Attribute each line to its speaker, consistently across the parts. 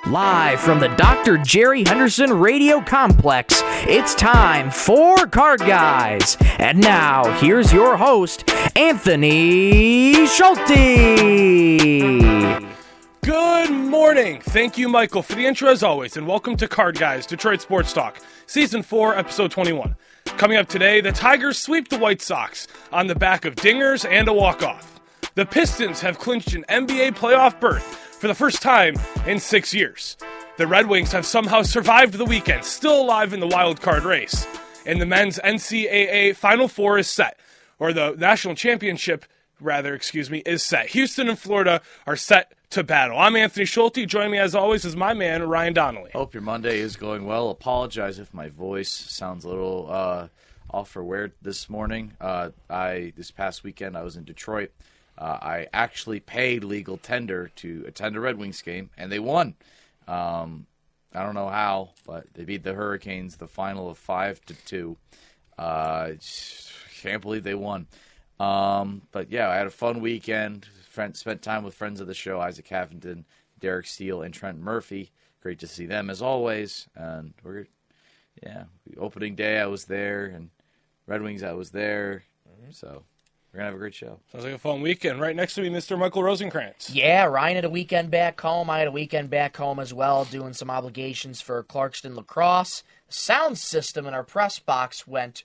Speaker 1: Live from the Dr. Jerry Henderson Radio Complex, it's time for Card Guys. And now, here's your host, Anthony Schulte.
Speaker 2: Good morning. Thank you, Michael, for the intro as always, and welcome to Card Guys, Detroit Sports Talk, Season 4, Episode 21. Coming up today, the Tigers sweep the White Sox on the back of dingers and a walk-off. The Pistons have clinched an NBA playoff berth for the first time in 6 years. The Red Wings have somehow survived the weekend, still alive in the wild card race. And the men's NCAA Final Four is set, or the national championship, is set. Houston and Florida are set to battle. I'm Anthony Schulte. Joining me as always is my man, Ryan Donnelly.
Speaker 3: Hope your Monday is going well. Apologize if my voice sounds a little off or weird this morning. This past weekend I was in Detroit. I actually paid legal tender to attend a Red Wings game, and they won. I don't know how, but they beat the Hurricanes the final of 5-2. Can't believe they won. But yeah, I had a fun weekend. Spent time with friends of the show, Isaac Havington, Derek Steele, and Trent Murphy. Great to see them as always. And opening day I was there, and Red Wings I was there. So we're going to have a great show.
Speaker 2: Sounds like a fun weekend. Right next to me, Mr. Michael Rosenkranz.
Speaker 1: Yeah, Ryan had a weekend back home. I had a weekend back home as well, doing some obligations for Clarkston Lacrosse. The sound system in our press box went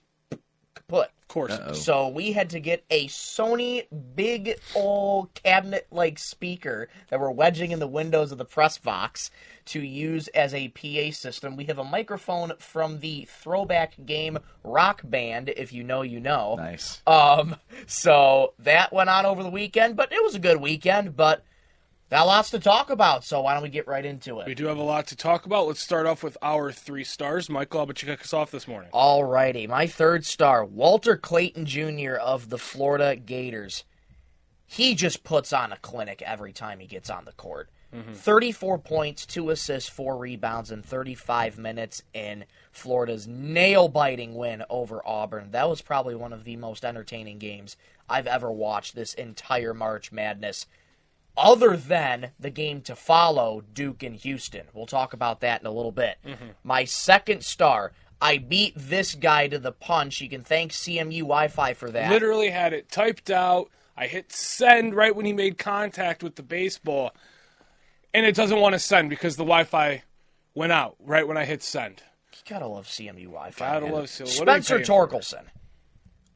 Speaker 1: kaput.
Speaker 2: Of course.
Speaker 3: Uh-oh.
Speaker 1: So we had to get a Sony big old cabinet-like speaker that we're wedging in the windows of the press box to use as a PA system. We have a microphone from the throwback game Rock Band, if you know, you know.
Speaker 3: Nice.
Speaker 1: So that went on over the weekend, but it was a good weekend, but got lots to talk about, so why don't we get right into it?
Speaker 2: We do have a lot to talk about. Let's start off with our 3 stars. Michael, how about you kick us off this morning?
Speaker 1: Alrighty, my third star, Walter Clayton Jr. of the Florida Gators. He just puts on a clinic every time he gets on the court. 34 points, 2 assists, 4 rebounds in 35 minutes in Florida's nail-biting win over Auburn. That was probably one of the most entertaining games I've ever watched this entire March Madness, other than the game to follow, Duke and Houston. We'll talk about that in a little bit. My second star, I beat this guy to the punch. You can thank CMU Wi-Fi for that.
Speaker 2: Literally had it typed out. I hit send right when he made contact with the baseball, and it doesn't want to send because the Wi-Fi went out right when I hit send.
Speaker 1: You gotta love CMU Wi-Fi.
Speaker 2: Gotta love CMU.
Speaker 1: Spencer Torkelson.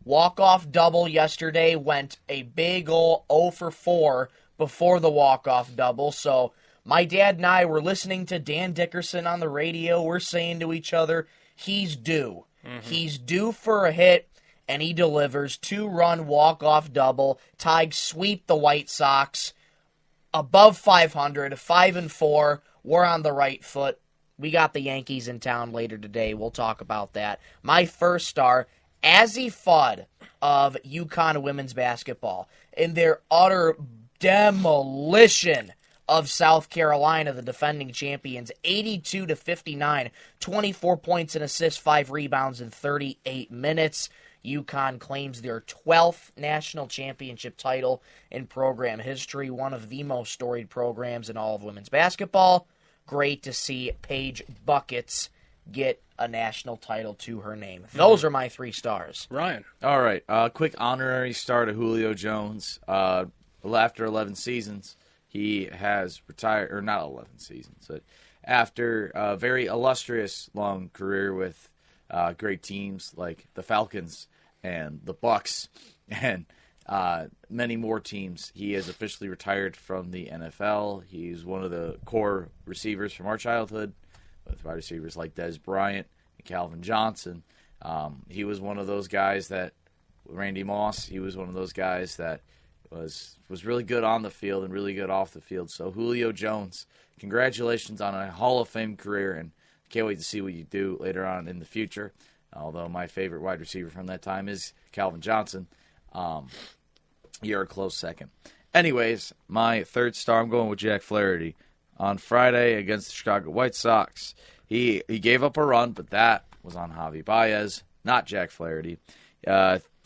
Speaker 1: Walk-off double yesterday, went a big ol' 0 for 4 before the walk-off double. So my dad and I were listening to Dan Dickerson on the radio. We're saying to each other, he's due. He's due for a hit, and he delivers. 2-run walk-off double. Tigers sweep the White Sox. Above 500, 5-4. We're on the right foot. We got the Yankees in town later today. We'll talk about that. My first star, Azzy Fudd of UConn women's basketball. In their utter demolition of South Carolina, the defending champions, 82-59, 24 points and assists, 5 rebounds in 38 minutes. UConn claims their 12th national championship title in program history, one of the most storied programs in all of women's basketball. Great to see Paige Buckets get a national title to her name. Those are my 3 stars.
Speaker 2: Ryan.
Speaker 3: All right. Quick honorary star to Julio Jones. After 11 seasons, he has retired, or not 11 seasons, but after a very illustrious long career with great teams like the Falcons and the Bucks and many more teams, he has officially retired from the NFL. He's one of the core receivers from our childhood, with wide receivers like Dez Bryant and Calvin Johnson. He was one of those guys that, Randy Moss, he was one of those guys that was really good on the field and really good off the field. So Julio Jones, congratulations on a Hall of Fame career, and can't wait to see what you do later on in the future. Although my favorite wide receiver from that time is Calvin Johnson. You're a close second. Anyways, my third star, I'm going with Jack Flaherty. On Friday against the Chicago White Sox, he gave up a run, but that was on Javi Baez, not Jack Flaherty.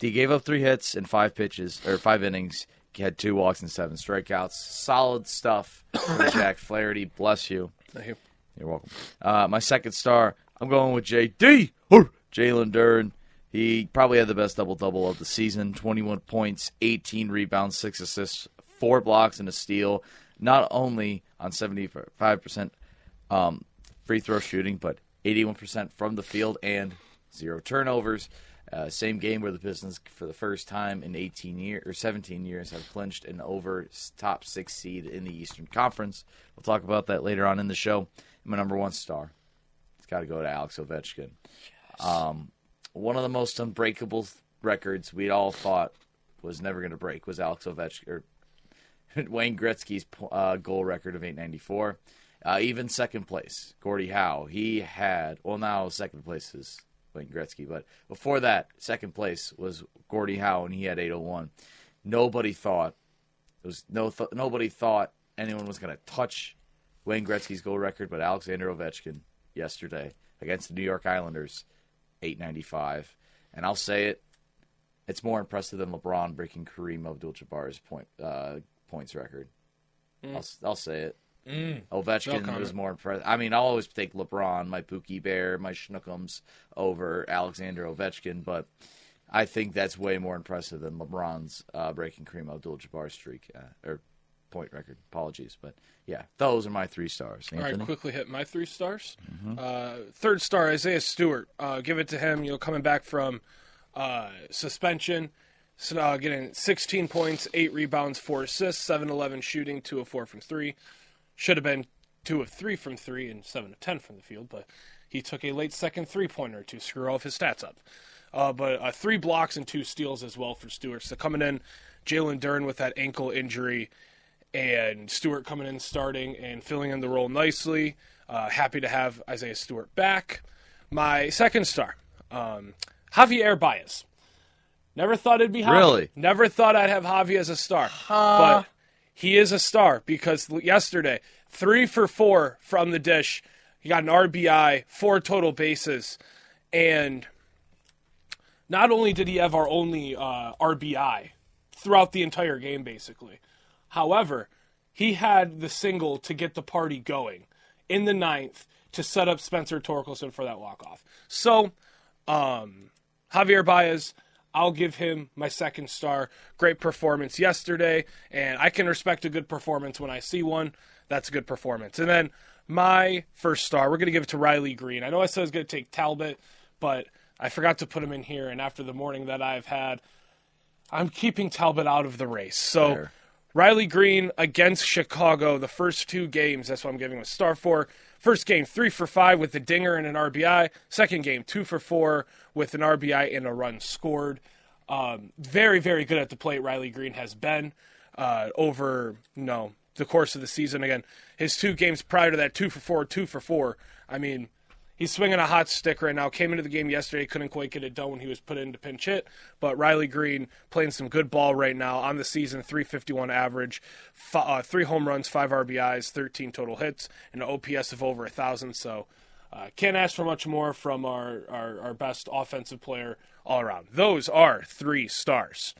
Speaker 3: He gave up 3 hits in 5 innings. had 2 walks and 7 strikeouts. Solid stuff from Jack Flaherty. Bless you.
Speaker 2: Thank you.
Speaker 3: You're welcome. My second star, I'm going with JD. Jalen Duren. He probably had the best double-double of the season. 21 points, 18 rebounds, 6 assists, 4 blocks, and a steal. Not only on 75% free throw shooting, but 81% from the field and 0 turnovers. Same game where the Pistons, for the first time in 17 years, have clinched an over top 6 seed in the Eastern Conference. We'll talk about that later on in the show. My number 1 star, it's got to go to Alex Ovechkin. Yes. One of the most unbreakable records we all thought was never going to break was Alex Ovechkin, or Wayne Gretzky's goal record of 894. Even second place, Gordie Howe, he had, well, now second place is Wayne Gretzky, but before that, second place was Gordie Howe, and he had 801. Nobody thought anyone was going to touch Wayne Gretzky's goal record, but Alexander Ovechkin yesterday against the New York Islanders, 895. And I'll say it, it's more impressive than LeBron breaking Kareem Abdul-Jabbar's points record. I'll say it. Ovechkin was more impressive. I mean, I'll always take LeBron, my Pookie Bear, my Schnookums over Alexander Ovechkin, but I think that's way more impressive than LeBron's breaking Kareem Abdul-Jabbar's streak or point record. Apologies, but yeah, those are my 3 stars. Anthony?
Speaker 2: All right, quickly hit my 3 stars. Mm-hmm. Third star, Isaiah Stewart. Give it to him. Coming back from suspension, getting 16 points, 8 rebounds, 4 assists, 7-11 shooting, 2 of 4 from 3. Should have been 2 of 3 from 3 and 7 of 10 from the field, but he took a late second 3-pointer to screw all of his stats up. But 3 blocks and 2 steals as well for Stewart. So coming in, Jalen Duren with that ankle injury, and Stewart coming in starting and filling in the role nicely. Happy to have Isaiah Stewart back. My second star, Javier Baez. Never thought it'd be Javi.
Speaker 3: Really?
Speaker 2: Never thought I'd have Javi as a star. But he is a star because yesterday, 3 for 4 from the dish. He got an RBI, 4 total bases. And not only did he have our only RBI throughout the entire game, basically. However, he had the single to get the party going in the 9th to set up Spencer Torkelson for that walk-off. So, Javier Baez, I'll give him my second star. Great performance yesterday, and I can respect a good performance when I see one. That's a good performance. And then my first star, we're going to give it to Riley Green. I know I said I was going to take Talbot, but I forgot to put him in here, and after the morning that I've had, I'm keeping Talbot out of the race. So
Speaker 3: Fair.
Speaker 2: Riley Green against Chicago, the first 2 games, that's what I'm giving him a star for. First game, 3 for 5 with a dinger and an RBI. Second game, 2 for 4 with an RBI and a run scored. Very, very good at the plate, Riley Green has been over the course of the season. Again, his 2 games prior to that, 2 for 4, 2 for 4. I mean, he's swinging a hot stick right now. Came into the game yesterday, couldn't quite get it done when he was put in to pinch hit. But Riley Green playing some good ball right now on the season, 351 average, 3 home runs, 5 RBIs, 13 total hits, and an OPS of over 1,000. So can't ask for much more from our best offensive player all around. Those are 3 stars.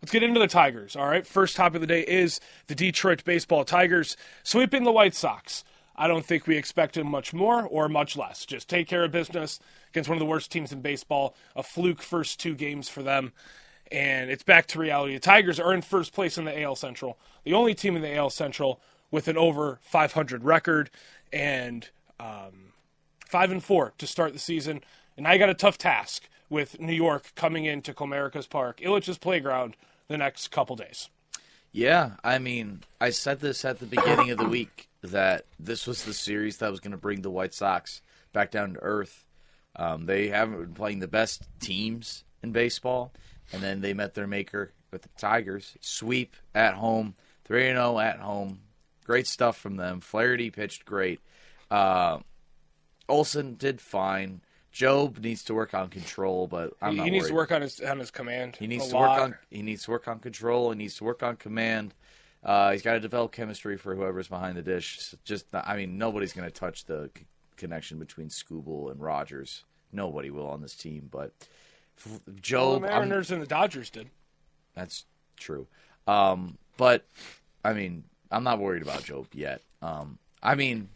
Speaker 2: Let's get into the Tigers, all right? First topic of the day is the Detroit Baseball Tigers sweeping the White Sox. I don't think we expected much more or much less. Just take care of business against one of the worst teams in baseball. A fluke first 2 games for them. And it's back to reality. The Tigers are in first place in the AL Central. The only team in the AL Central with an over 500 record. And 5-4 to start the season. And I got a tough task with New York coming into Comerica Park, Illich's Playground, the next couple days.
Speaker 3: Yeah, I mean, I said this at the beginning of the week, that this was the series that was going to bring the White Sox back down to earth. They haven't been playing the best teams in baseball, and then they met their maker with the Tigers. Sweep at home, 3-0 at home. Great stuff from them. Flaherty pitched great. Olsen did fine. Job needs to work on control, but I'm not worried.
Speaker 2: He needs to work on his command.
Speaker 3: He needs to work on control. He needs to work on command. He's got to develop chemistry for whoever's behind the dish. Nobody's going to touch the connection between Skubal and Rogers. Nobody will on this team, but Job.
Speaker 2: Well, the Mariners and the Dodgers did.
Speaker 3: That's true. But, I mean, I'm not worried about Job yet. I mean,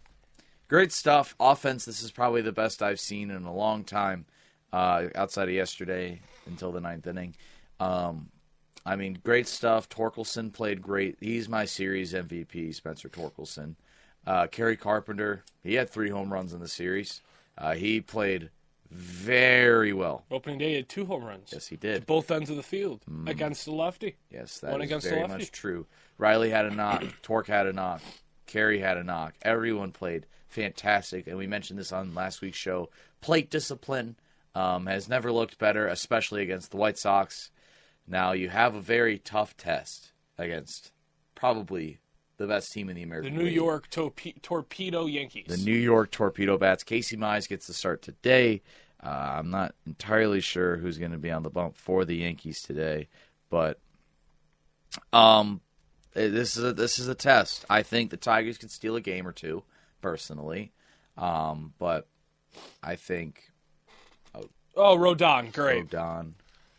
Speaker 3: great stuff. Offense, this is probably the best I've seen in a long time, outside of yesterday until the 9th inning. I mean, great stuff. Torkelson played great. He's my series MVP, Spencer Torkelson. Kerry Carpenter, he had 3 home runs in the series. He played very well.
Speaker 2: Opening day, he had 2 home runs.
Speaker 3: Yes, he did.
Speaker 2: To both ends of the field against the lefty.
Speaker 3: Yes, that is very much true. Riley had a knock. Torque had a knock. Kerry had a knock. Everyone played fantastic, and we mentioned this on last week's show. Plate discipline has never looked better, especially against the White Sox. Now, you have a very tough test against probably the best team in the American League.
Speaker 2: The New York Torpedo Yankees.
Speaker 3: The New York Torpedo Bats. Casey Mize gets the start today. I'm not entirely sure who's going to be on the bump for the Yankees today, but this is a test. I think the Tigers could steal a game or two, personally, but I think
Speaker 2: Rodon, great.
Speaker 3: Rodon.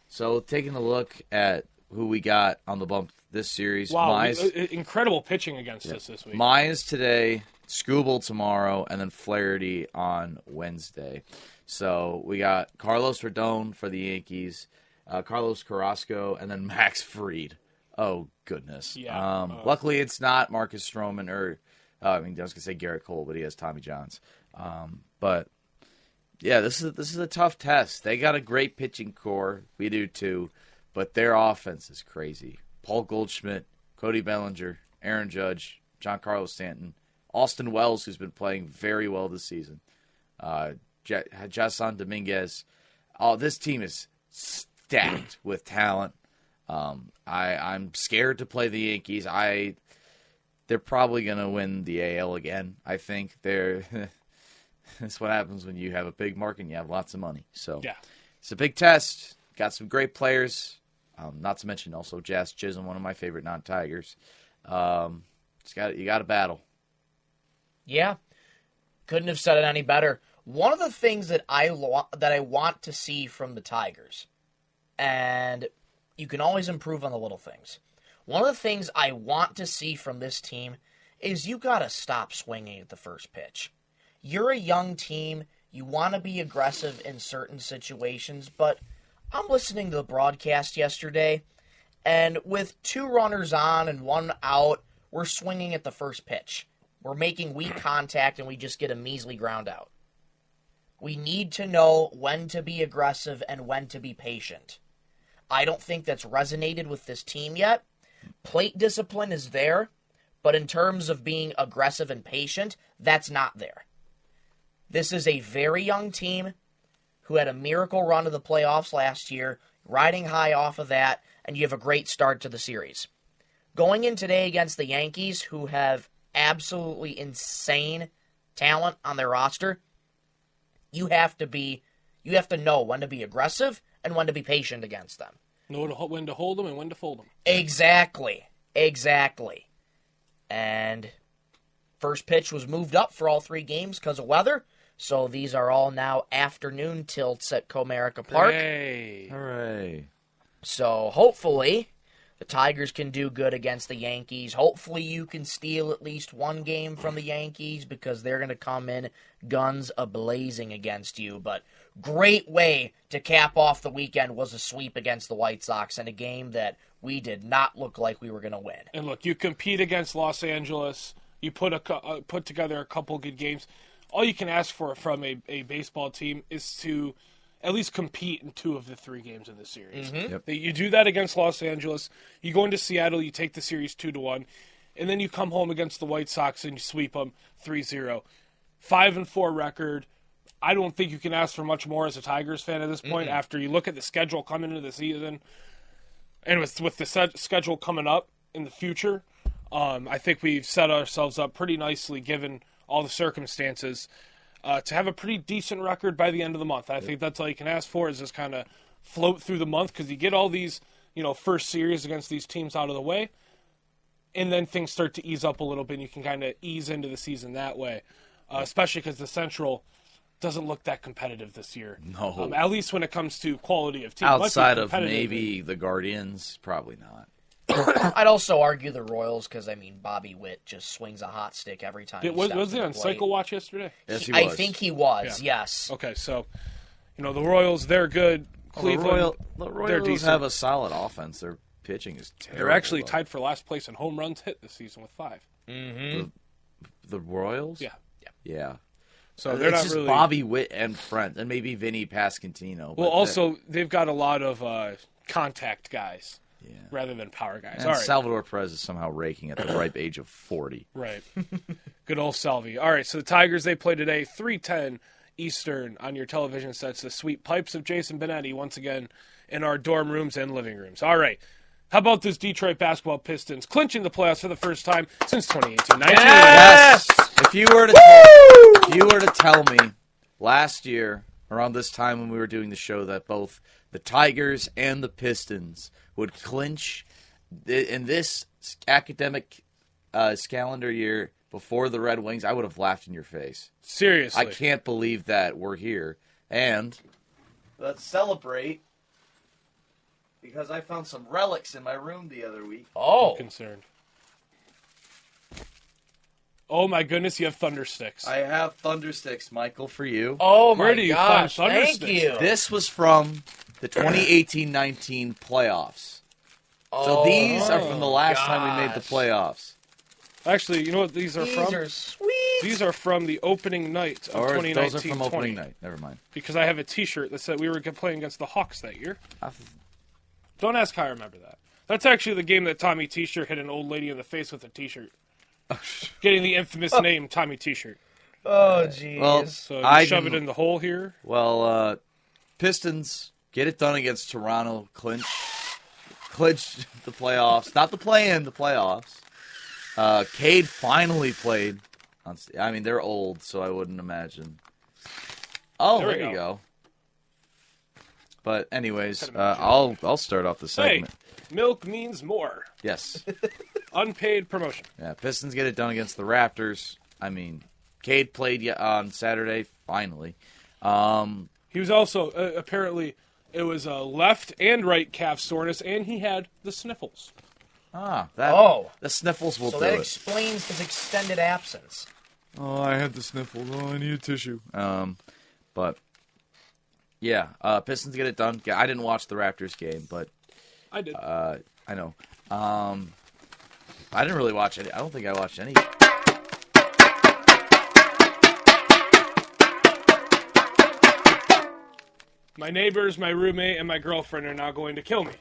Speaker 3: So taking a look at who we got on the bump this series.
Speaker 2: Wow,
Speaker 3: Mize,
Speaker 2: incredible pitching against us this week.
Speaker 3: Mize today, Skubal tomorrow, and then Flaherty on Wednesday. So we got Carlos Rodon for the Yankees, Carlos Carrasco, and then Max Fried. Oh, goodness.
Speaker 2: Yeah.
Speaker 3: Luckily, it's not Marcus Stroman or, I was going to say Garrett Cole, but he has Tommy Johns. But, yeah, this is a tough test. They got a great pitching core. We do, too. But their offense is crazy. Paul Goldschmidt, Cody Bellinger, Aaron Judge, Giancarlo Stanton, Austin Wells, who's been playing very well this season, Jason Dominguez. Oh, this team is stacked with talent. I'm scared to play the Yankees. They're probably going to win the AL again. I think that's what happens when you have a big market and you have lots of money. So
Speaker 2: yeah,
Speaker 3: it's a big test. Got some great players. Not to mention also Jazz Chisholm, one of my favorite non-Tigers. You got to battle.
Speaker 1: Yeah, couldn't have said it any better. One of the things that I want to see from the Tigers, and you can always improve on the little things. One of the things I want to see from this team is you got to stop swinging at the first pitch. You're a young team. You want to be aggressive in certain situations, but I'm listening to the broadcast yesterday, and with 2 runners on and 1 out, we're swinging at the first pitch. We're making weak contact, and we just get a measly ground out. We need to know when to be aggressive and when to be patient. I don't think that's resonated with this team yet. Plate discipline is there, but in terms of being aggressive and patient, that's not there. This is a very young team who had a miracle run to the playoffs last year, riding high off of that, and you have a great start to the series. Going in today against the Yankees, who have absolutely insane talent on their roster, you have to know when to be aggressive and when to be patient against them.
Speaker 2: Know when to hold them and when to fold them.
Speaker 1: Exactly. And first pitch was moved up for all 3 games because of weather. So these are all now afternoon tilts at Comerica Park.
Speaker 3: Hooray.
Speaker 1: So hopefully the Tigers can do good against the Yankees. Hopefully you can steal at least 1 game from the Yankees because they're going to come in guns a-blazing against you. But great way to cap off the weekend was a sweep against the White Sox in a game that we did not look like we were going to win.
Speaker 2: And look, you compete against Los Angeles. You put together a couple good games. All you can ask for from a baseball team is to at least compete in 2 of the 3 games in the series.
Speaker 1: Mm-hmm.
Speaker 3: Yep.
Speaker 2: You do that against Los Angeles. You go into Seattle, you take the series 2-1, and then you come home against the White Sox and you sweep them 3-0. 5-4 record. I don't think you can ask for much more as a Tigers fan at this point. Mm-hmm. After you look at the schedule coming into the season, and with the schedule coming up in the future, I think we've set ourselves up pretty nicely given all the circumstances to have a pretty decent record by the end of the month. I think that's all you can ask for is just kind of float through the month because you get all these, first series against these teams out of the way, and then things start to ease up a little bit and you can kind of ease into the season that way, especially because the Central doesn't look that competitive this year.
Speaker 3: No.
Speaker 2: At least when it comes to quality of team.
Speaker 3: Outside of maybe the Guardians, probably not.
Speaker 1: I'd also argue the Royals because, Bobby Witt just swings a hot stick every time.
Speaker 2: Was he on Cycle Watch yesterday?
Speaker 3: Yes, he was.
Speaker 1: I think he was, yes.
Speaker 2: Okay, so, the Royals, they're good. Cleveland,
Speaker 3: the
Speaker 2: they're
Speaker 3: Royals
Speaker 2: decent.
Speaker 3: have a solid offense. Their pitching is terrible.
Speaker 2: They're actually tied for last place in home runs hit this season with 5.
Speaker 1: Mm-hmm.
Speaker 3: The Royals?
Speaker 2: Yeah. So
Speaker 3: It's
Speaker 2: they're not
Speaker 3: just
Speaker 2: really...
Speaker 3: Bobby Witt and Friend, and maybe Vinny Pasquantino.
Speaker 2: Well, also, they've got a lot of contact guys rather than power guys.
Speaker 3: And
Speaker 2: All right.
Speaker 3: Salvador Perez is somehow raking at the ripe age of 40.
Speaker 2: Right. Good old Salvi. All right, so the Tigers, they play today, 3:10 Eastern on your television sets. The sweet pipes of Jason Benetti once again in our dorm rooms and living rooms. All right. How about this Detroit basketball Pistons clinching the playoffs for the first time since 2018-19?
Speaker 3: Yes! If you were to tell me last year, around this time when we were doing the show, that both the Tigers and the Pistons would clinch in this academic calendar year before the Red Wings, I would have laughed in your face.
Speaker 2: Seriously.
Speaker 3: I can't believe that we're here. And let's celebrate, because I found some relics in my room the other week.
Speaker 1: Oh.
Speaker 2: I'm concerned. Oh, my goodness, you have Thunder Sticks.
Speaker 3: I have Thunder Sticks, Michael, for you.
Speaker 1: Oh, my
Speaker 2: Where do you
Speaker 1: gosh.
Speaker 2: find Thunder
Speaker 1: Thank
Speaker 2: Sticks?
Speaker 1: you.
Speaker 3: This was from the 2018-19 playoffs. So these are from the last time we made the playoffs.
Speaker 2: Actually, you know what these are from?
Speaker 1: These are sweet.
Speaker 2: These are from the opening night of 2019-20.
Speaker 3: Those are from opening night. Never mind.
Speaker 2: Because I have a T-shirt that said we were playing against the Hawks that year. Don't ask how I remember that. That's actually the game that Tommy T-shirt hit an old lady in the face with a T-shirt. Getting the infamous name Tommy T-shirt.
Speaker 1: Oh, jeez.
Speaker 3: Well,
Speaker 2: So you shove it in the hole here.
Speaker 3: Well, Pistons get it done against Toronto. Clinch the playoffs. Not the play-in, the playoffs. Cade finally played. They're old, so I wouldn't imagine. Oh, there you go. But anyways, I'll start off the segment.
Speaker 2: Hey, milk means more.
Speaker 3: Yes.
Speaker 2: Unpaid promotion.
Speaker 3: Yeah, Pistons get it done against the Raptors. Cade played on Saturday, finally.
Speaker 2: He was also, apparently, it was left and right calf soreness, and he had the sniffles.
Speaker 3: The sniffles will
Speaker 1: so
Speaker 3: do
Speaker 1: that
Speaker 3: it.
Speaker 1: explains his extended absence.
Speaker 3: Oh, I had the sniffles. Oh, I need a tissue. But yeah, Pistons get it done. I didn't watch the Raptors game, but
Speaker 2: I did.
Speaker 3: I know. I didn't really watch any. I don't think I watched any.
Speaker 2: My neighbors, my roommate, and my girlfriend are now going to kill me.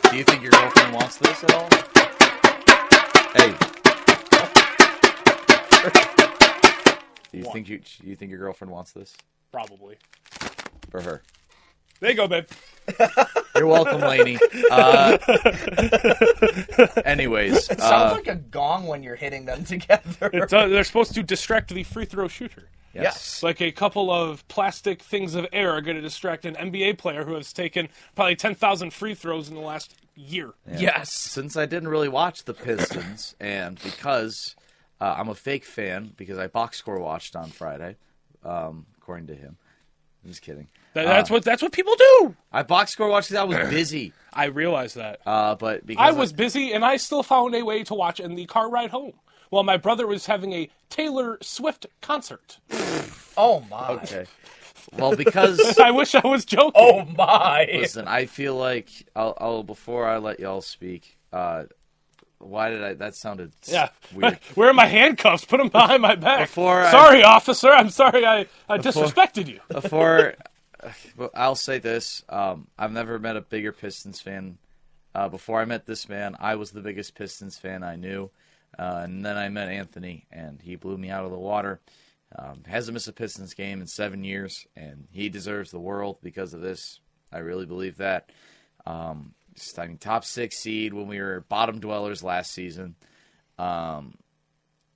Speaker 3: Do you think your girlfriend wants this at all? Hey. Do you think your girlfriend wants this?
Speaker 2: Probably.
Speaker 3: For her.
Speaker 2: There you go, babe.
Speaker 3: You're welcome, Lainey. Anyways.
Speaker 1: It sounds like a gong when you're hitting them together.
Speaker 2: They're supposed to distract the free throw shooter.
Speaker 1: Yes.
Speaker 2: Like a couple of plastic things of air are going to distract an NBA player who has taken probably 10,000 free throws in the last year.
Speaker 3: Yeah.
Speaker 1: Yes.
Speaker 3: Since I didn't really watch the Pistons, and because I'm a fake fan, because I box score watched on Friday, according to him. I'm just kidding.
Speaker 2: That's what people do.
Speaker 3: I box score watched because I was busy.
Speaker 2: I realized that.
Speaker 3: But because
Speaker 2: I was busy, and I still found a way to watch in the car ride home while my brother was having a Taylor Swift concert.
Speaker 1: Oh, my.
Speaker 3: Okay. Well, because
Speaker 2: I wish I was joking.
Speaker 1: Oh, my.
Speaker 3: Listen, I feel like I'll before I let y'all speak. Why did I? That sounded weird.
Speaker 2: Where are my handcuffs? Put them behind my back.
Speaker 3: Sorry,
Speaker 2: officer. I'm sorry I disrespected you.
Speaker 3: I'll say this. I've never met a bigger Pistons fan. Before I met this man, I was the biggest Pistons fan I knew. And then I met Anthony, and he blew me out of the water. Hasn't missed a Pistons game in 7 years, and he deserves the world because of this. I really believe that. Top 6 seed when we were bottom dwellers last season. I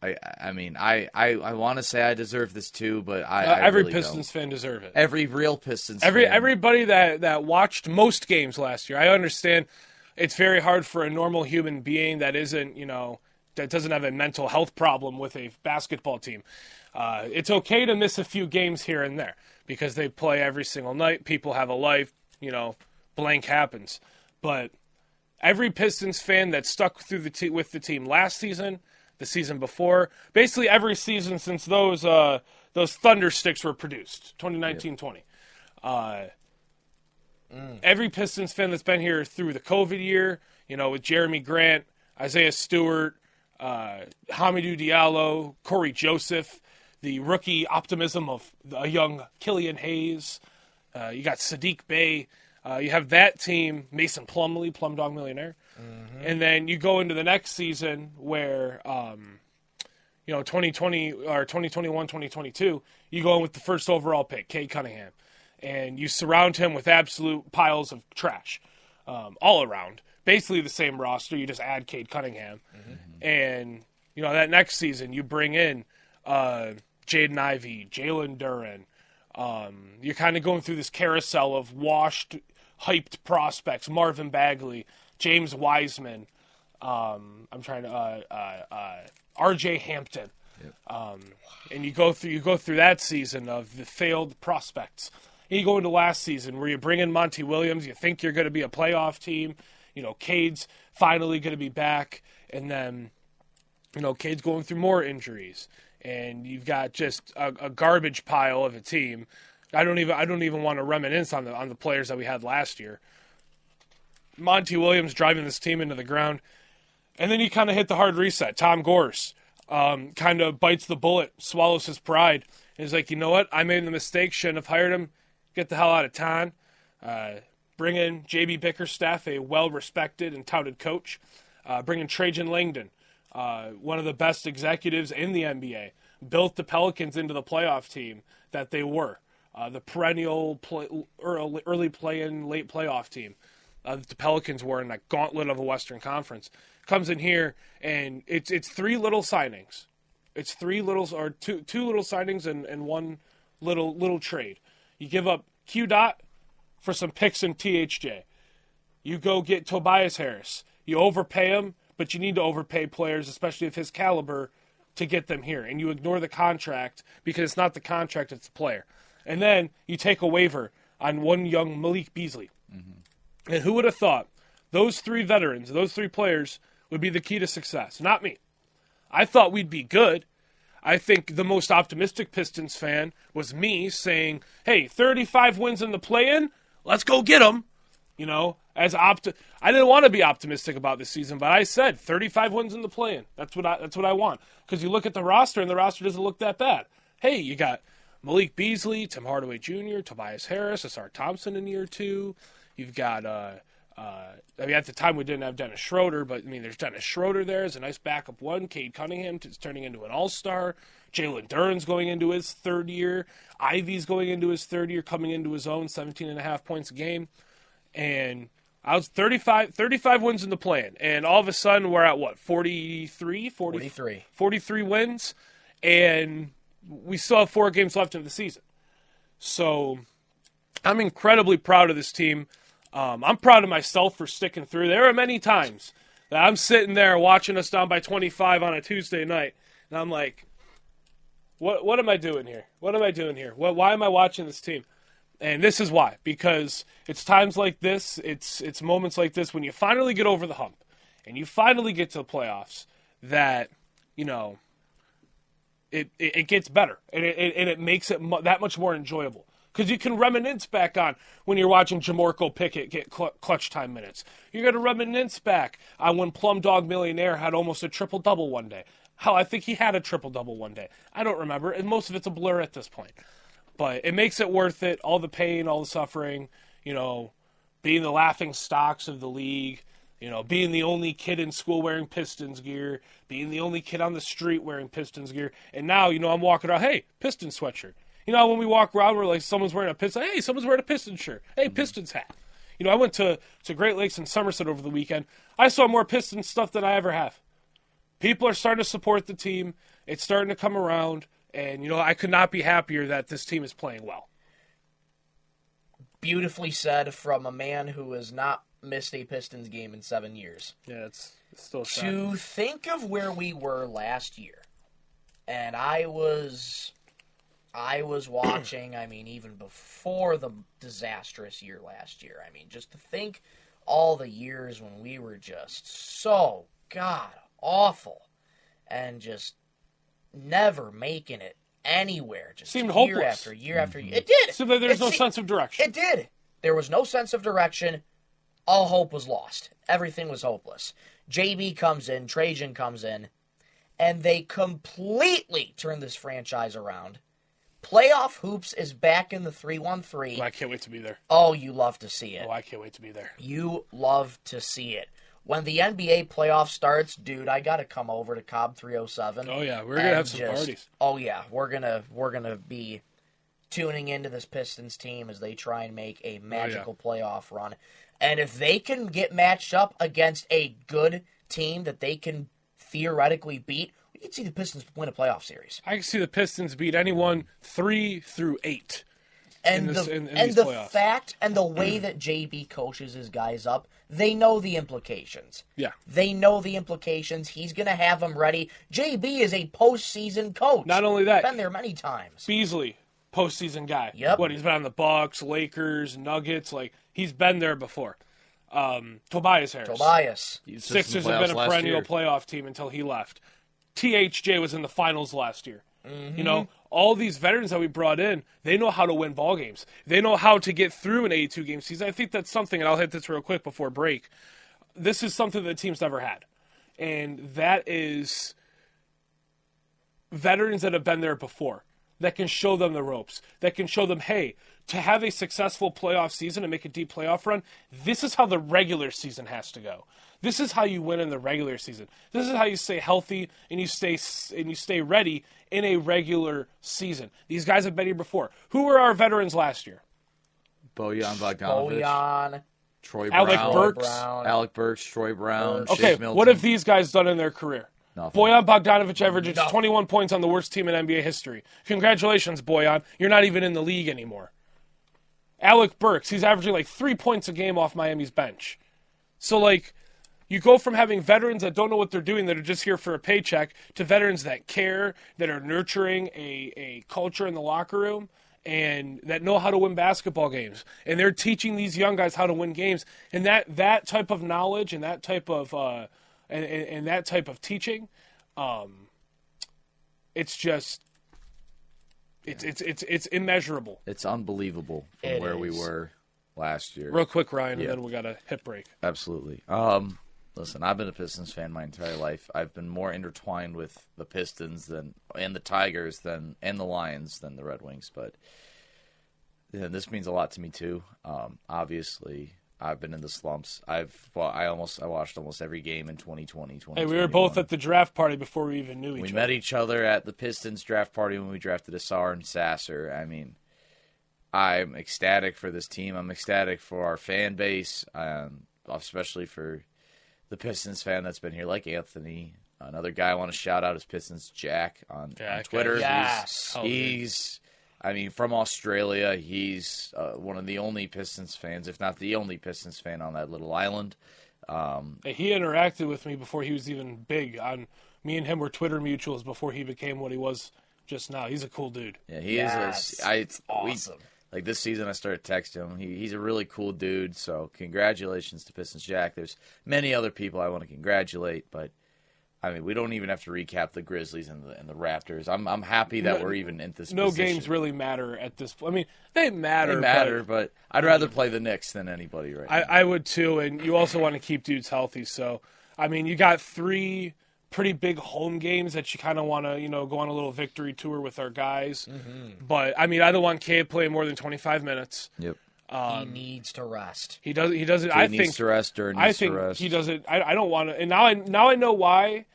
Speaker 3: want to say I deserve this too, but
Speaker 2: every
Speaker 3: really
Speaker 2: Pistons
Speaker 3: don't.
Speaker 2: fan deserve it.
Speaker 3: Every real Pistons fan.
Speaker 2: Everybody that watched most games last year. I understand it's very hard for a normal human being that isn't, that doesn't have a mental health problem with a basketball team. It's okay to miss a few games here and there because they play every single night. People have a life, blank happens. But every Pistons fan that stuck through with the team last season, the season before, basically every season since those Thunder Sticks were produced, 2019-20. Every Pistons fan that's been here through the COVID year, with Jeremy Grant, Isaiah Stewart, Hamidou Diallo, Corey Joseph, the rookie optimism of a young Killian Hayes. You got Sadiq Bey. You have that team, Mason Plumlee, Plum Dog Millionaire. Mm-hmm. And then you go into the next season where, 2020 or 2021, 2022, you go in with the first overall pick, Cade Cunningham. And you surround him with absolute piles of trash all around. Basically the same roster. You just add Cade Cunningham. Mm-hmm. And, that next season you bring in Jaden Ivey, Jalen Duren. You're kind of going through this carousel of washed, hyped prospects. Marvin Bagley, James Wiseman. R.J. Hampton. Yep. And you go through that season of the failed prospects. And you go into last season where you bring in Monty Williams. You think you're going to be a playoff team. Cade's finally going to be back. And then, Cade's going through more injuries. And you've got just a garbage pile of a team. I don't even want to reminisce on the players that we had last year. Monty Williams driving this team into the ground. And then you kind of hit the hard reset. Tom Gorse kind of bites the bullet, swallows his pride. And he's like, you know what? I made the mistake. Shouldn't have hired him. Get the hell out of town. Bring in J.B. Bickerstaff, a well-respected and touted coach. Bring in Trajan Langdon, one of the best executives in the NBA. Built the Pelicans into the playoff team that they were. The perennial early play-in, late playoff team that the Pelicans were in that gauntlet of a Western Conference. Comes in here, and it's three little signings. It's two little signings and one little trade. You give up Q Dot for some picks and THJ. You go get Tobias Harris. You overpay him, but you need to overpay players, especially of his caliber, to get them here. And you ignore the contract because it's not the contract, it's the player. And then you take a waiver on one young Malik Beasley. Mm-hmm. And who would have thought those three veterans, those three players, would be the key to success? Not me. I thought we'd be good. I think the most optimistic Pistons fan was me saying, hey, 35 wins in the play-in, let's go get them. I didn't want to be optimistic about this season, but I said 35 wins in the play-in. That's what I want. Because you look at the roster, and the roster doesn't look that bad. Hey, you got Malik Beasley, Tim Hardaway Jr., Tobias Harris, Asar Thompson in year 2. You've got at the time we didn't have Dennis Schroeder, but there's Dennis Schroeder there as a nice backup one. Cade Cunningham is turning into an all-star. Jalen Duren's going into his third year. Ivy's going into his third year, coming into his own, 17.5 points a game. And I was 35 wins in the play-in. And all of a sudden we're at, 43 wins. And we still have 4 games left in the season. So I'm incredibly proud of this team. I'm proud of myself for sticking through. There are many times that I'm sitting there watching us down by 25 on a Tuesday night, and I'm like, what am I doing here? What am I doing here? Why am I watching this team? And this is why. Because it's times like this, it's moments like this when you finally get over the hump and you finally get to the playoffs that, it gets better, and it makes it that much more enjoyable. Because you can reminisce back on when you're watching Jamorko Pickett get clutch time minutes. You're going to reminisce back on when Plum Dog Millionaire had almost a triple-double one day. Hell, I think he had a triple-double one day. I don't remember, and most of it's a blur at this point. But it makes it worth it, all the pain, all the suffering, being the laughing stocks of the league, being the only kid in school wearing Pistons gear, being the only kid on the street wearing Pistons gear. And now, I'm walking around, hey, Pistons sweatshirt. When we walk around, we're like, someone's wearing a Piston. Hey, someone's wearing a Pistons shirt. Hey, Pistons hat. I went to Great Lakes and Somerset over the weekend. I saw more Pistons stuff than I ever have. People are starting to support the team. It's starting to come around. And, I could not be happier that this team is playing well.
Speaker 1: Beautifully said from a man who has not missed a Pistons game in 7 years.
Speaker 2: Yeah, it's still sad.
Speaker 1: To think of where we were last year, and I was watching, even before the disastrous year last year. Just to think all the years when we were just so god awful and just never making it anywhere. Just
Speaker 2: Seemed
Speaker 1: year
Speaker 2: hopeless.
Speaker 1: after year after year. It did.
Speaker 2: So there's no sense of direction.
Speaker 1: It did. There was no sense of direction. All hope was lost. Everything was hopeless. JB comes in, Trajan comes in, and they completely turn this franchise around. Playoff hoops is back in the 3-1-3.
Speaker 2: Oh, I can't wait to be there.
Speaker 1: Oh, you love to see it.
Speaker 2: Oh, I can't wait to be there.
Speaker 1: You love to see it. When the NBA playoff starts, dude, I got to come over to Cobb 307.
Speaker 2: Oh yeah, we're gonna have some parties.
Speaker 1: Oh yeah, we're gonna be tuning into this Pistons team as they try and make a magical playoff run. And if they can get matched up against a good team that they can theoretically beat, we can see the Pistons win a playoff series.
Speaker 2: I can see the Pistons beat anyone 3 through 8.
Speaker 1: And the fact and the way that JB coaches his guys up, they know the implications.
Speaker 2: Yeah.
Speaker 1: They know the implications. He's going to have them ready. JB is a postseason coach.
Speaker 2: Not only that,
Speaker 1: been there many times.
Speaker 2: Beasley, postseason guy.
Speaker 1: Yep.
Speaker 2: He's been on the Bucks, Lakers, Nuggets. He's been there before. Tobias Harris. Sixers have been a perennial playoff team until he left. THJ was in the finals last year. Mm-hmm. All these veterans that we brought in, they know how to win ball games. They know how to get through an 82-game season. I think that's something, and I'll hit this real quick before break. This is something that the team's never had. And that is veterans that have been there before, that can show them the ropes, that can show them, hey, to have a successful playoff season and make a deep playoff run, this is how the regular season has to go. This is how you win in the regular season. This is how you stay healthy and you stay ready in a regular season. These guys have been here before. Who were our veterans last year?
Speaker 3: Bojan Bogdanovic. Troy Brown. Alec Burks, Troy Brown.
Speaker 2: Okay, what have these guys done in their career?
Speaker 3: Nothing.
Speaker 2: Bojan Bogdanovic averages 21 points on the worst team in NBA history. Congratulations, Bojan. You're not even in the league anymore. Alec Burks, he's averaging 3 points a game off Miami's bench. So, you go from having veterans that don't know what they're doing, that are just here for a paycheck, to veterans that care, that are nurturing a culture in the locker room, and that know how to win basketball games. And they're teaching these young guys how to win games. And that type of knowledge and that type of and that type of teaching, it's just it's immeasurable.
Speaker 3: It's unbelievable from where we were last year.
Speaker 2: Real quick, Ryan, and then we got a hit break.
Speaker 3: Absolutely. Listen, I've been a Pistons fan my entire life. I've been more intertwined with the Pistons and the Tigers and the Lions than the Red Wings, but this means a lot to me too. Obviously, I've been in the slumps. I watched almost every game in 2020.
Speaker 2: Hey, we were both at the draft party before we even knew each other.
Speaker 3: We met each other at the Pistons draft party when we drafted Asar and Sasser. I mean, I'm ecstatic for this team. I'm ecstatic for our fan base, especially for the Pistons fan that's been here, like Anthony. Another guy I want to shout out is Pistons Jack on Twitter.
Speaker 1: Yes.
Speaker 3: He's from Australia. He's one of the only Pistons fans, if not the only Pistons fan on that little island.
Speaker 2: He interacted with me before he was even big. Me and him were Twitter mutuals before he became what he was just now. He's a cool dude.
Speaker 3: Yeah, he is. It's awesome. This season, I started texting him. He's a really cool dude, so congratulations to Pistons Jack. There's many other people I want to congratulate, but, we don't even have to recap the Grizzlies and the Raptors. I'm happy that we're even in this
Speaker 2: No
Speaker 3: position.
Speaker 2: games really matter at this point. They matter.
Speaker 3: They matter, but I'd rather play the Knicks than anybody right now.
Speaker 2: I would, too, and you also want to keep dudes healthy. So, you got 3 pretty big home games that you kind of want to, go on a little victory tour with our guys. Mm-hmm. But, I don't want Cade playing more than 25 minutes.
Speaker 3: Yep.
Speaker 1: He needs to rest.
Speaker 2: He doesn't.
Speaker 3: He needs to rest. Durant needs to rest.
Speaker 2: He doesn't. I don't want to. And now I know why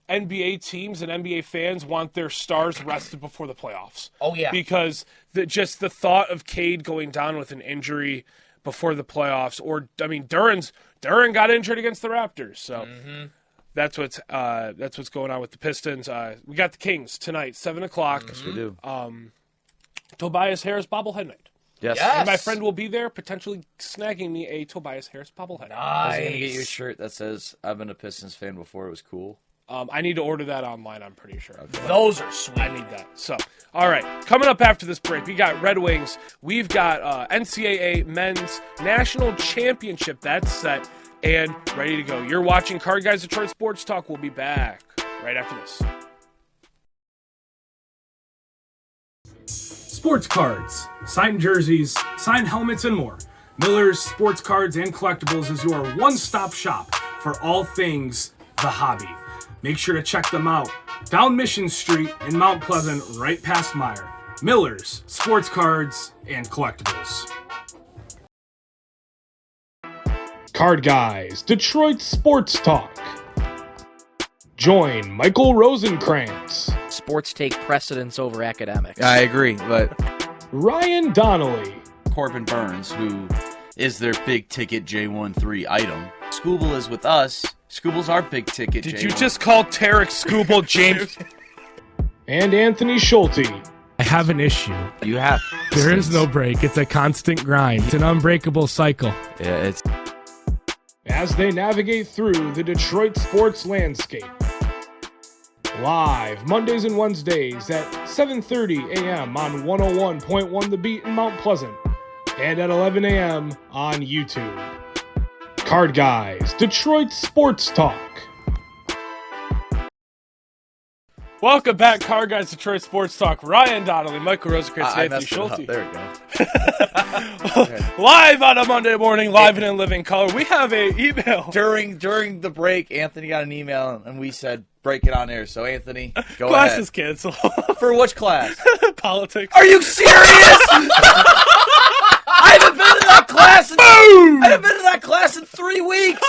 Speaker 2: NBA teams and NBA fans want their stars rested before the playoffs.
Speaker 1: Oh, yeah.
Speaker 2: Because just the thought of Cade going down with an injury before the playoffs, or, Duran got injured against the Raptors, so... Mm-hmm. That's what's going on with the Pistons. We got the Kings tonight, 7:00.
Speaker 3: Mm-hmm. Yes, we do.
Speaker 2: Tobias Harris bobblehead night.
Speaker 3: Yes.
Speaker 2: And my friend will be there, potentially snagging me a Tobias Harris bobblehead.
Speaker 1: Nice.
Speaker 3: Is he going to get you a shirt that says, I've been a Pistons fan before it was cool?
Speaker 2: I need to order that online, I'm pretty sure.
Speaker 1: Okay. Those are sweet.
Speaker 2: I need that. So, All right, coming up after this break, we got Red Wings. We've got NCAA Men's National Championship. That's set and ready to go. You're watching Card Guys Detroit Sports Talk. We'll be back right after this. Sports cards, signed jerseys, signed helmets, and more. Miller's Sports Cards and Collectibles is your one-stop shop for all things the hobby. Make sure to check them out down Mission Street in Mount Pleasant, right past Meyer. Miller's Sports Cards and Collectibles. Card Guys, Detroit Sports Talk. Join Michael Rosenkranz,
Speaker 1: Sports take precedence over academics.
Speaker 3: I agree, but
Speaker 2: Ryan Donnelly,
Speaker 3: Corbin Burns, who is their big ticket J13 item. Scooble is with us. Scooble's our big ticket.
Speaker 2: Did
Speaker 3: J1.
Speaker 2: you just call Tarek Scooble James?
Speaker 4: And Anthony Schulte.
Speaker 5: I have an issue.
Speaker 3: You have.
Speaker 5: There is no break. It's a constant grind. It's an unbreakable cycle.
Speaker 3: Yeah, it's.
Speaker 4: As they navigate through the Detroit sports landscape. Live Mondays and Wednesdays at 7:30 a.m. on 101.1 The Beat in Mount Pleasant and at 11 a.m. on YouTube. Card Guys, Detroit Sports Talk.
Speaker 2: Welcome back, Card Guys Detroit Sports Talk. Ryan Donnelly, Michael Rosenkranz,
Speaker 3: I
Speaker 2: Anthony
Speaker 3: messed it up.
Speaker 2: Schulte.
Speaker 3: There we go. Okay.
Speaker 2: Live on a Monday morning, live and in living color. We have a email.
Speaker 3: During the break, Anthony got an email, and we said, break it on air. So, Anthony, go
Speaker 2: Class
Speaker 3: ahead.
Speaker 2: is canceled.
Speaker 3: For which class?
Speaker 2: Politics.
Speaker 3: Are you serious? I haven't been to that class in,
Speaker 2: Boom!
Speaker 3: I haven't been to that class in 3 weeks.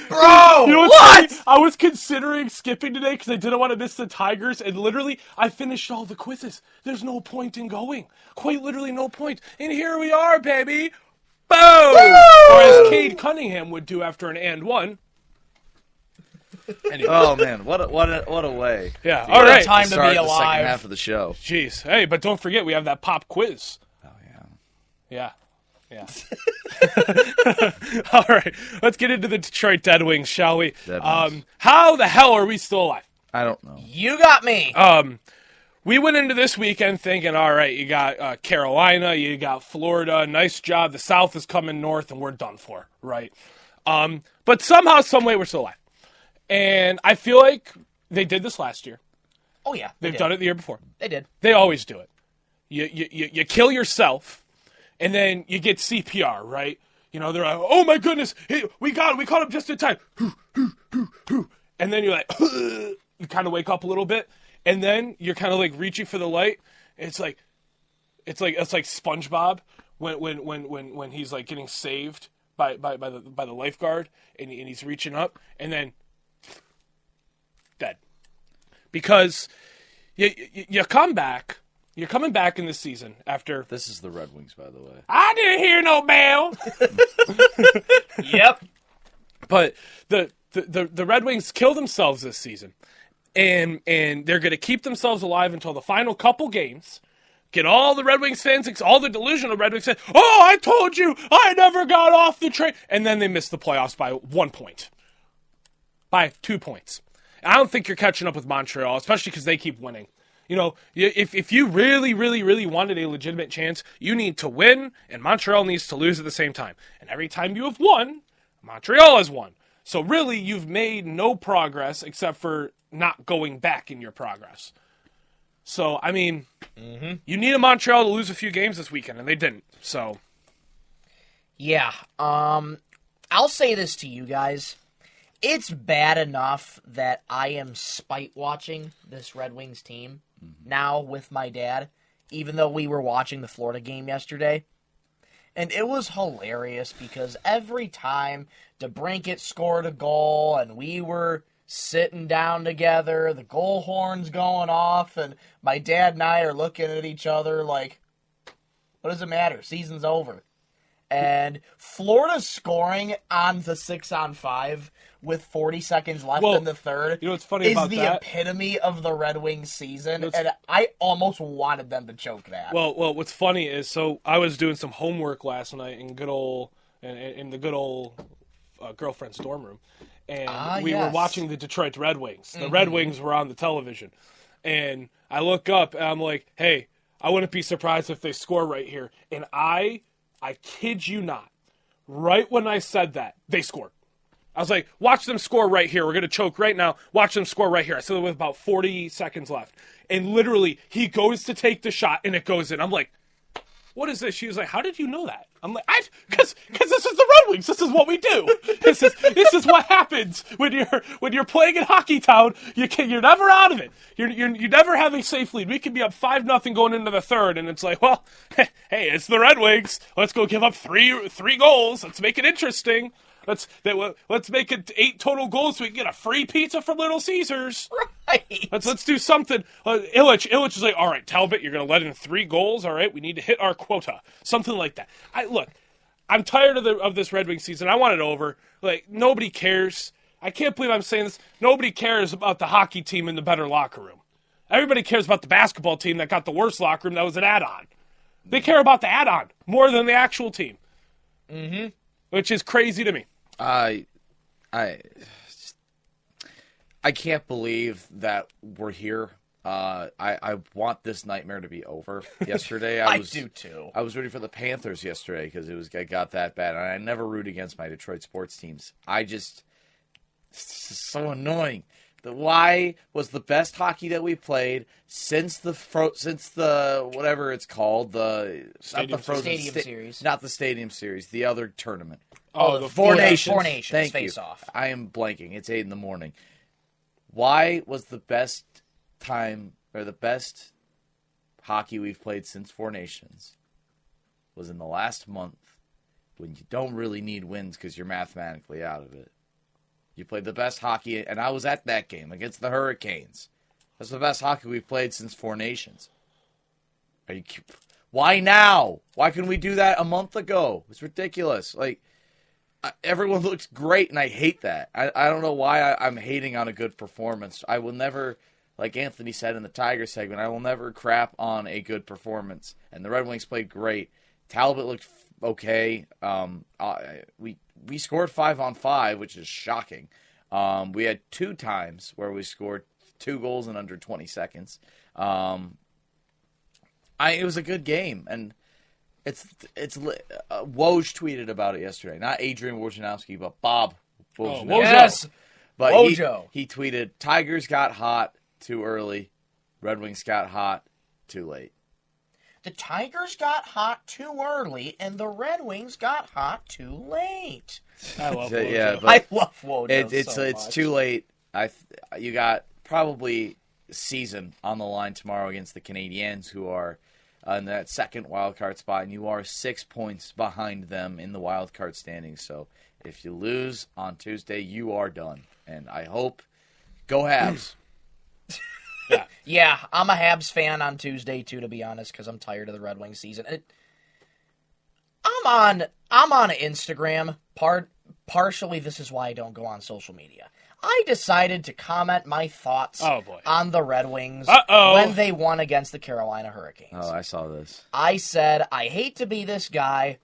Speaker 3: Bro,
Speaker 2: You know what's
Speaker 3: what?
Speaker 2: funny? I was considering skipping today because I didn't want to miss the Tigers, and literally, I finished all the quizzes. There's no point in going. Quite literally no point. And here we are, baby. Boom! Or as Cade Cunningham would do after an and one. Anyway.
Speaker 3: Oh man, what a way.
Speaker 2: Yeah,
Speaker 3: to
Speaker 2: all right.
Speaker 1: Time to
Speaker 3: start
Speaker 1: be
Speaker 3: the
Speaker 1: alive.
Speaker 3: second half of the show.
Speaker 2: Jeez. Hey, but don't forget, we have that pop quiz.
Speaker 3: Oh yeah.
Speaker 2: Yeah. All right. Let's get into the Detroit Dead Wings, shall we?
Speaker 3: Dead Wings.
Speaker 2: How the hell are we still alive?
Speaker 3: I don't know.
Speaker 1: You got me.
Speaker 2: We went into this weekend thinking, all right, you got Carolina, you got Florida, nice job. The South is coming north, and we're done for, right? But somehow, some way, we're still alive. And I feel like they did this last year.
Speaker 1: Oh, yeah.
Speaker 2: They've done it the year before.
Speaker 1: They did.
Speaker 2: They always do it. You kill yourself, and then you get CPR, right? You know, they're like, oh, my goodness, hey, we caught him just in time. And then you're like, you kind of wake up a little bit, and then you're kind of like reaching for the light. It's like SpongeBob when he's like getting saved by the lifeguard, and he's reaching up, and then dead. Because you come back. You're coming back in this season after.
Speaker 3: This is the Red Wings, by the way.
Speaker 2: I didn't hear no bell.
Speaker 1: Yep.
Speaker 2: But the Red Wings kill themselves this season, and they're going to keep themselves alive until the final couple games. Get all the Red Wings fans, all the delusional Red Wings fans. Oh, I told you, I never got off the train. And then they miss the playoffs by 1 point, by 2 points. I don't think you're catching up with Montreal, especially because they keep winning. You know, if you really, really, really wanted a legitimate chance, you need to win, and Montreal needs to lose at the same time. And every time you have won, Montreal has won. So really, you've made no progress except for not going back in your progress. So, I mean, you need a Montreal to lose a few games this weekend, and they didn't. So,
Speaker 1: Yeah. I'll say this to you guys. It's bad enough that I am spite watching this Red Wings team now with my dad, even though we were watching the Florida game yesterday. And it was hilarious because every time DeBrincat scored a goal and we were sitting down together, the goal horn's going off, and my dad and I are looking at each other like, what does it matter? Season's over. And Florida scoring on the 6-on-5 with 40 seconds left in the third
Speaker 2: you know what's funny
Speaker 1: is
Speaker 2: about
Speaker 1: the
Speaker 2: that?
Speaker 1: epitome of the Red Wings season, and I almost wanted them to choke that.
Speaker 2: well, what's funny is, so I was doing some homework last night in the good old girlfriend's dorm room, and we were
Speaker 1: yes.
Speaker 2: watching the Detroit Red Wings. The Red Wings were on the television, and I look up and I'm like, hey, I wouldn't be surprised if they score right here. And I kid you not, right when I said that, they scored. I was like, watch them score right here. We're going to choke right now. Watch them score right here. I said it with about 40 seconds left. And literally, he goes to take the shot, and it goes in. I'm like, what is this? She was like, how did you know that? I'm like, because this is the Red Wings. This is what we do. This is what happens when you're playing in Hockey Town. You're never out of it. You never have a safe lead. We can be up 5-0 going into the third, and it's like, well, hey, it's the Red Wings. Let's go give up three goals. Let's make it interesting. Let's make it 8 total goals so we can get a free pizza from Little Caesars.
Speaker 1: Right.
Speaker 2: Let's do something. Illich is like, all right, Talbot, you're going to let in 3 goals. All right, we need to hit our quota. Something like that. I'm tired of this Red Wings season. I want it over. Like, nobody cares. I can't believe I'm saying this. Nobody cares about the hockey team in the better locker room. Everybody cares about the basketball team that got the worst locker room that was an add-on. They care about the add-on more than the actual team. Mm-hmm. Which is crazy to me.
Speaker 3: I can't believe that we're here. I want this nightmare to be over. Yesterday,
Speaker 1: I do too.
Speaker 3: I was rooting for the Panthers yesterday because it got that bad, and I never root against my Detroit sports teams. It's so annoying. Why was the best hockey that we played since the whatever it's called,
Speaker 1: Series,
Speaker 3: not the Stadium Series, the other tournament.
Speaker 2: Oh, the
Speaker 1: Four
Speaker 2: Nations.
Speaker 1: Nations
Speaker 3: Thank
Speaker 1: face
Speaker 3: you.
Speaker 1: off.
Speaker 3: I am blanking. It's 8 a.m. Why was the best time or the best hockey we've played since Four Nations was in the last month when you don't really need wins because you're mathematically out of it. You played the best hockey, and I was at that game against the Hurricanes. That's the best hockey we've played since Four Nations. Why now? Why couldn't we do that a month ago? It's ridiculous. Like, everyone looks great, and I hate that. I don't know why I'm hating on a good performance. I will never, like Anthony said in the Tiger segment, I will never crap on a good performance. And the Red Wings played great. Talbot looked okay. We scored 5-on-5, which is shocking. We had 2 times where we scored 2 goals in under 20 seconds. It was a good game, and Woj tweeted about it yesterday. Not Adrian Wojnarowski, but Bob Wojnarowski.
Speaker 1: Yes,
Speaker 3: but
Speaker 1: Wojo.
Speaker 3: He tweeted, Tigers got hot too early, Red Wings got hot too late.
Speaker 1: The Tigers got hot too early, and the Red Wings got hot too late.
Speaker 2: I love Wojo.
Speaker 3: Yeah,
Speaker 1: I love Wojo
Speaker 3: it's
Speaker 1: so
Speaker 3: it's
Speaker 1: much.
Speaker 3: too late. You got probably season on the line tomorrow against the Canadiens, who are in that second wild card spot, and you are 6 points behind them in the wild card standings. So if you lose on Tuesday, you are done. And I hope go Habs.
Speaker 1: Yeah, I'm a Habs fan on Tuesday too, to be honest, because I'm tired of the Red Wings season. I'm on Instagram. Partially, this is why I don't go on social media. I decided to comment my thoughts on the Red Wings when they won against the Carolina Hurricanes.
Speaker 3: Oh, I saw this.
Speaker 1: I said, I hate to be this guy,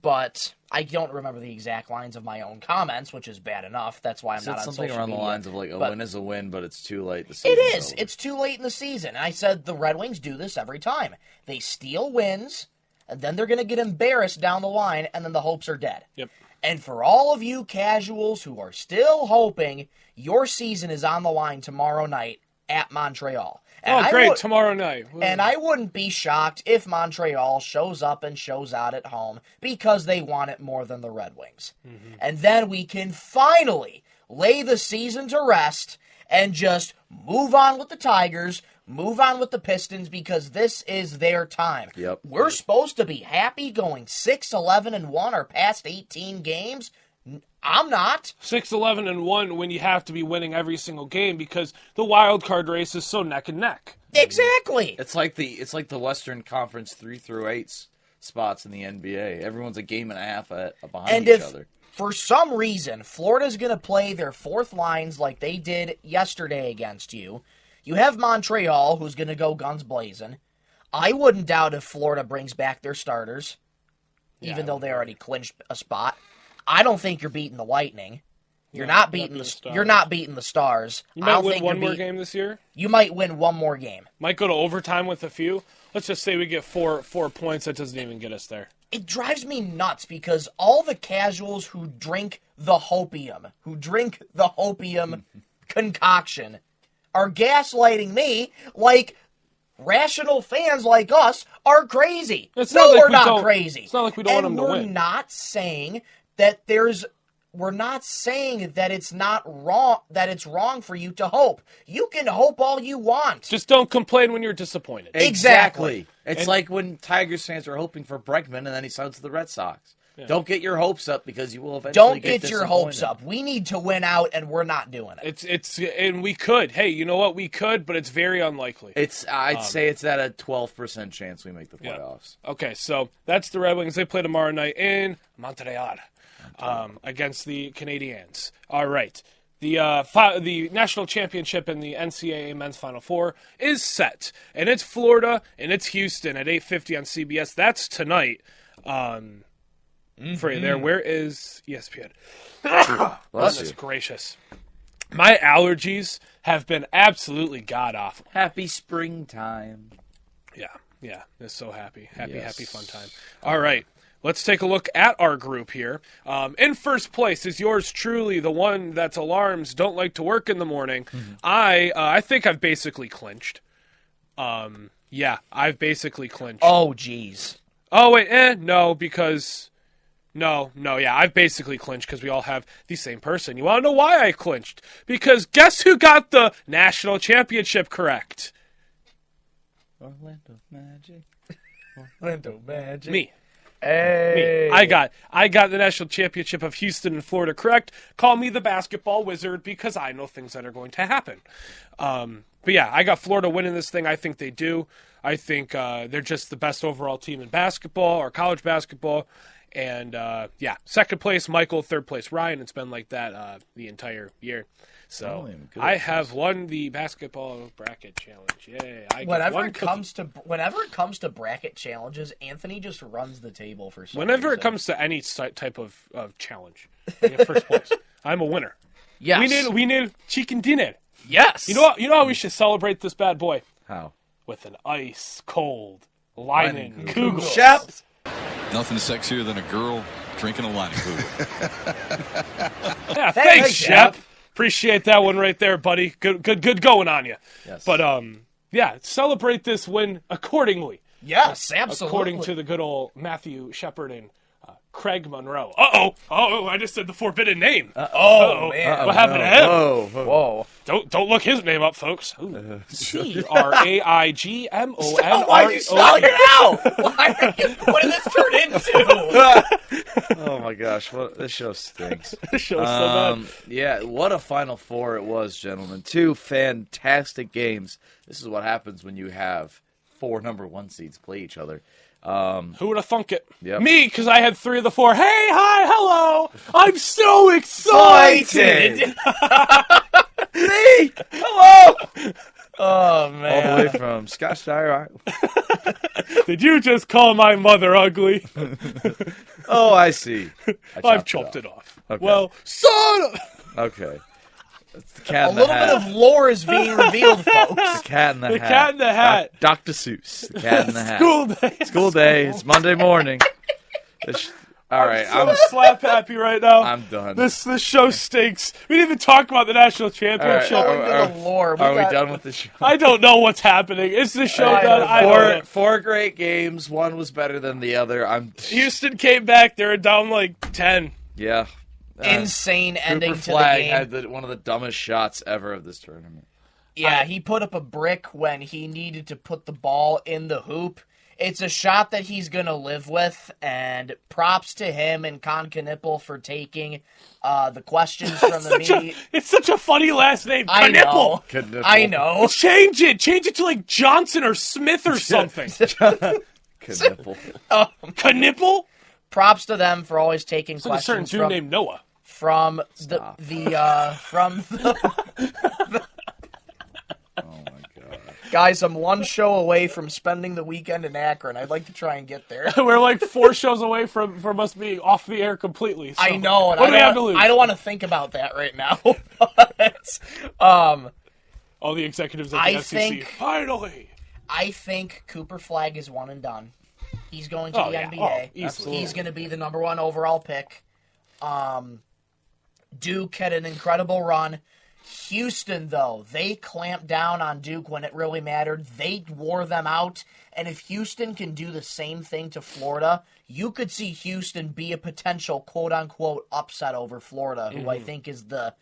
Speaker 1: but I don't remember the exact lines of my own comments, which is bad enough. That's why I'm not on social media.
Speaker 3: Something around the lines of like, a win is a win, but it's too late.
Speaker 1: It is. It's too late in the season. And I said the Red Wings do this every time. They steal wins, and then they're going to get embarrassed down the line, and then the hopes are dead.
Speaker 2: Yep.
Speaker 1: And for all of you casuals who are still hoping, your season is on the line tomorrow night at Montreal. And
Speaker 2: great, tomorrow night.
Speaker 1: And I wouldn't be shocked if Montreal shows up and shows out at home because they want it more than the Red Wings. Mm-hmm. And then we can finally lay the season to rest and just move on with the Tigers, move on with the Pistons, because this is their time.
Speaker 3: Yep.
Speaker 1: We're supposed to be happy going 6-11-1 our past 18 games. I'm not.
Speaker 2: 6-11-1 when you have to be winning every single game because the wild card race is so neck and neck.
Speaker 1: Exactly.
Speaker 3: It's like the Western Conference 3-8 spots in the NBA. Everyone's a game and a half behind each other.
Speaker 1: For some reason, Florida's going to play their fourth lines like they did yesterday against you. You have Montreal, who's going to go guns blazing. I wouldn't doubt if Florida brings back their starters, even though they already clinched a spot. I don't think you're beating the Lightning. You're not beating the Stars. You're not beating the Stars.
Speaker 2: You might win one more game this year.
Speaker 1: You might win one more game.
Speaker 2: Might go to overtime with a few. Let's just say we get 4 points. That doesn't even get us there.
Speaker 1: It drives me nuts because all the casuals who drink the hopium, concoction, are gaslighting me like rational fans like us are crazy. We're not crazy.
Speaker 2: It's not like we don't want them to win.
Speaker 1: We're not saying that we're not saying that it's not wrong, that it's wrong for you to hope. You can hope all you want.
Speaker 2: Just don't complain when you're disappointed.
Speaker 1: Exactly.
Speaker 3: It's like when Tigers fans are hoping for Bregman and then he signs to the Red Sox. Yeah. Don't get your hopes up because you will eventually get
Speaker 1: your hopes up. We need to win out, and we're not doing it.
Speaker 2: And we could. Hey, you know what? We could, but it's very unlikely.
Speaker 3: I'd say it's at a 12% chance we make the playoffs.
Speaker 2: Yeah. Okay, so that's the Red Wings. They play tomorrow night in Montreal against the Canadiens. All right. The national championship in the NCAA Men's Final Four is set, and it's Florida and it's Houston at 8:50 on CBS. That's tonight. For you there, where is ESPN? Goodness gracious. My allergies have been absolutely god-awful.
Speaker 3: Happy springtime.
Speaker 2: Yeah. They're so happy. Happy fun time. All right. Let's take a look at our group here. In first place is yours truly, the one that's alarms don't like to work in the morning. Mm-hmm. I think I've basically clinched. I've basically clinched.
Speaker 1: Oh, geez.
Speaker 2: Oh, wait, no, because... No, I've basically clinched because we all have the same person. You want to know why I clinched? Because guess who got the national championship correct?
Speaker 3: Orlando Magic.
Speaker 2: Me.
Speaker 1: Hey.
Speaker 2: Me. I got the national championship of Houston and Florida correct. Call me the basketball wizard because I know things that are going to happen. But yeah, I got Florida winning this thing. I think they do. I think they're just the best overall team in basketball or college basketball. And, second place, Michael, third place, Ryan. It's been like that the entire year. So I have won the basketball bracket challenge. Yay.
Speaker 1: Whenever it comes to bracket challenges, Anthony just runs the table for some
Speaker 2: Whenever
Speaker 1: reason.
Speaker 2: It comes to any type of challenge, I get first place. I'm a winner.
Speaker 1: Yes.
Speaker 2: We need chicken dinner.
Speaker 1: Yes.
Speaker 2: You know how we should celebrate this bad boy?
Speaker 3: How?
Speaker 2: With an ice cold Lining Kugel.
Speaker 1: Shep.
Speaker 6: Nothing sexier than a girl drinking a Lining Kugel.
Speaker 2: Yeah, thanks, Shep. Appreciate that one right there, buddy. Good going on you.
Speaker 3: Yes.
Speaker 2: But celebrate this win accordingly.
Speaker 1: Yes, absolutely.
Speaker 2: According to the good old Matthew Shepard and Craig Monroe. Oh, I just said the forbidden name.
Speaker 1: Man.
Speaker 2: What happened to him?
Speaker 1: Whoa.
Speaker 2: Don't look his name up, folks. CRAIGMONRO.
Speaker 1: Why are you spelling it out? What did this turn into?
Speaker 3: Oh my gosh, this show stinks.
Speaker 2: This show's so bad.
Speaker 3: Yeah, what a Final Four it was, gentlemen. 2 fantastic games. This is what happens when you have 4 number 1 seeds play each other.
Speaker 2: Who would have thunk it?
Speaker 3: Yep.
Speaker 2: Me, because I had 3 of the 4. Hey, hi, hello. I'm so excited.
Speaker 3: Me! Hello!
Speaker 1: Oh, man.
Speaker 3: All the way from Scottsdale.
Speaker 2: Did you just call my mother ugly?
Speaker 3: Oh, I see.
Speaker 2: I've chopped it off.
Speaker 3: Okay.
Speaker 2: Well, son of...
Speaker 3: Okay. It's the cat
Speaker 1: A
Speaker 3: in the
Speaker 1: little
Speaker 3: hat.
Speaker 1: bit of lore is being revealed, folks.
Speaker 3: The cat in the hat.
Speaker 2: The cat in the hat.
Speaker 3: Dr. Seuss. The cat in the hat.
Speaker 2: School day.
Speaker 3: School day. It's Monday morning. All right.
Speaker 2: I'm slap happy right now.
Speaker 3: I'm done.
Speaker 2: This show stinks. We didn't even talk about the national championship.
Speaker 3: All right.
Speaker 1: The lore.
Speaker 3: Are we done with the show?
Speaker 2: I don't know what's happening. Is the show done? I don't know.
Speaker 3: 4 great games. One was better than the other.
Speaker 2: Houston came back. They were down like 10.
Speaker 3: Yeah.
Speaker 1: Insane ending
Speaker 3: Cooper
Speaker 1: to
Speaker 3: Flagg
Speaker 1: the game.
Speaker 3: had one of the dumbest shots ever of this tournament.
Speaker 1: Yeah, he put up a brick when he needed to put the ball in the hoop. It's a shot that he's going to live with, and props to him and Con Knipple for taking the questions from the media.
Speaker 2: It's such a funny last name.
Speaker 1: I know.
Speaker 3: Knipple.
Speaker 1: I know.
Speaker 2: Change it to like Johnson or Smith or something.
Speaker 3: Knipple.
Speaker 2: Knipple?
Speaker 1: Props to them for always taking
Speaker 2: It's like a certain
Speaker 1: questions
Speaker 2: dude named Noah.
Speaker 1: from
Speaker 3: Stop.
Speaker 1: the
Speaker 3: Oh my god.
Speaker 1: Guys, I'm one show away from spending the weekend in Akron. I'd like to try and get there.
Speaker 2: We're like 4 shows away from us being off the air completely. So
Speaker 1: I know. And
Speaker 2: what do we have to lose?
Speaker 1: I don't want to think about that right now.
Speaker 2: All the executives at the SEC. Finally.
Speaker 1: I think Cooper Flagg is one and done. He's going to the NBA. He's going to be the number 1 overall pick. Duke had an incredible run. Houston, though, they clamped down on Duke when it really mattered. They wore them out. And if Houston can do the same thing to Florida, you could see Houston be a potential quote-unquote upset over Florida, who I think is the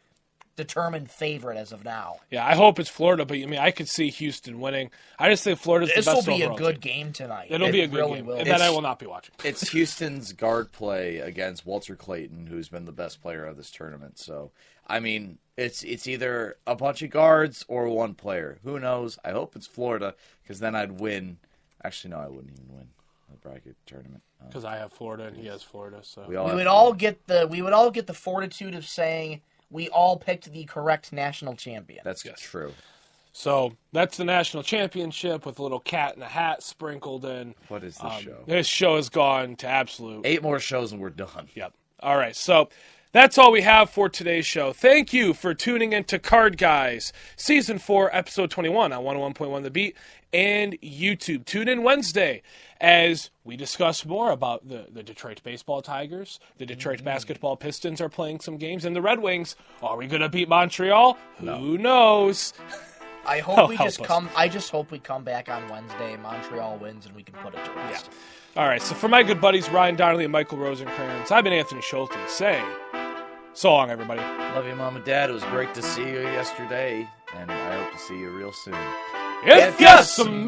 Speaker 1: determined favorite as of now.
Speaker 2: Yeah, I hope it's Florida, but I could see Houston winning. I just think Florida's the best overall.
Speaker 1: This will be a good game tonight.
Speaker 2: It'll be a good game, and that I will not be watching.
Speaker 3: It's Houston's guard play against Walter Clayton, who's been the best player of this tournament. So, I mean, it's either a bunch of guards or one player. Who knows? I hope it's Florida, because then I'd win. Actually, no, I wouldn't even win the bracket tournament.
Speaker 2: Because I have Florida and he has Florida. So
Speaker 1: we would all get the fortitude of saying we all picked the correct national champion.
Speaker 3: That's true.
Speaker 2: So that's the national championship with a little cat in a hat sprinkled in.
Speaker 3: What is this show?
Speaker 2: This show has gone to absolute.
Speaker 3: 8 more shows and we're done.
Speaker 2: Yep. All right. So that's all we have for today's show. Thank you for tuning in to Card Guys, Season 4, Episode 21 on 101.1 The Beat and YouTube. Tune in Wednesday as we discuss more about the Detroit baseball Tigers. The Detroit basketball Pistons are playing some games, and the Red Wings. Are we going to beat Montreal? Who knows?
Speaker 1: I hope I just hope we come back on Wednesday, Montreal wins, and we can put it to rest.
Speaker 2: Yeah. All right, so for my good buddies Ryan Donnelly and Michael Rosenkranz, I've been Anthony Schulte saying, so long, everybody.
Speaker 3: Love you, Mom and Dad. It was great to see you yesterday, and I hope to see you real soon.
Speaker 2: If you smell!